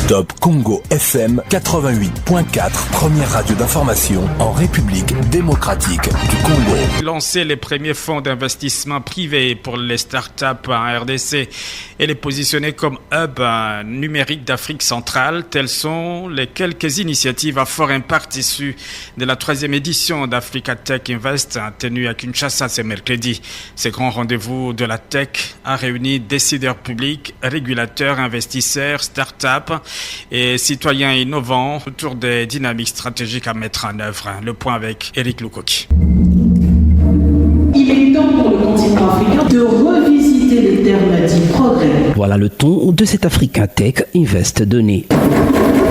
Top Congo FM 88.4, première radio d'information en République démocratique du Congo. Lancer les premiers fonds d'investissement privés pour les startups en RDC et les positionner comme hub numérique d'Afrique centrale, telles sont les quelques initiatives à fort impact issues de la 3e édition d'Africa Tech Invest tenue à Kinshasa ce mercredi. Ce grand rendez-vous de la tech a réuni décideurs publics, régulateurs, investisseurs, startups et citoyens innovants autour des dynamiques stratégiques à mettre en œuvre. Le point avec Eric Lukoki. Il est temps pour le continent africain de revisiter les termes dits progrès. Voilà le ton de cet Africa Tech Invest donné.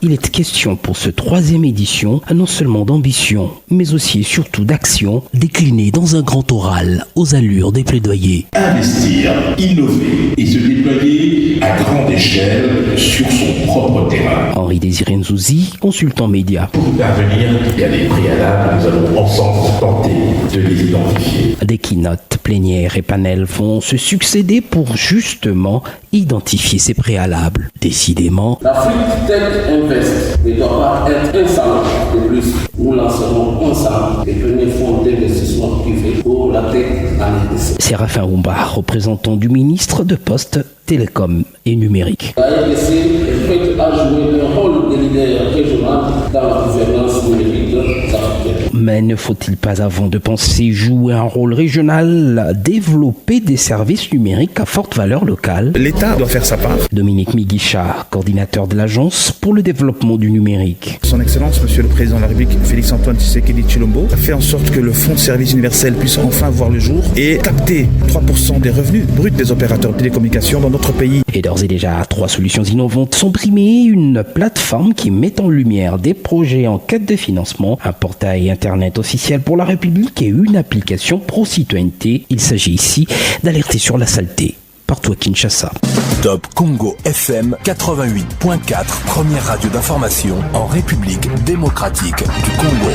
Il est question pour ce 3e édition non seulement d'ambition, mais aussi et surtout d'action déclinée dans un grand oral aux allures des plaidoyers. Investir, innover et se déployer à grande échelle sur son propre terrain. Henri-Désiré Nzouzi, consultant média. Pour y parvenir, il y a des préalables, nous allons ensemble tenter de les identifier. Des keynotes, plénières et panels vont se succéder pour justement identifier ces préalables. Décidément, l'Afrique Tech Invest ne doit pas être un salon de plus. Nous lancerons ensemble les premiers fonds d'investissement privé pour la tech en RDC. Séraphin Oumba, représentant du ministre de Postes, Télécom et Numérique. La RDC est prête à jouer un rôle de leader régional dans la gouvernance numérique africaine. Mais ne faut-il pas, avant de penser jouer un rôle régional, développer des services numériques à forte valeur locale? L'État doit faire sa part. Dominique Miguicha, coordinateur de l'Agence pour le développement du numérique. Son Excellence, Monsieur le Président de la République, Félix-Antoine Tshisekedi Tshilombo, a fait en sorte que le Fonds de service universel puisse enfin voir le jour et capter 3% des revenus bruts des opérateurs de télécommunications dans notre pays. Et d'ores et déjà, 3 solutions innovantes sont primées. Une plateforme qui met en lumière des projets en quête de financement, un portail internet officiel pour la République et une application pro-citoyenneté. Il s'agit ici d'alerter sur la saleté. Partout à Kinshasa. Top Congo FM 88.4, première radio d'information en République démocratique du Congo.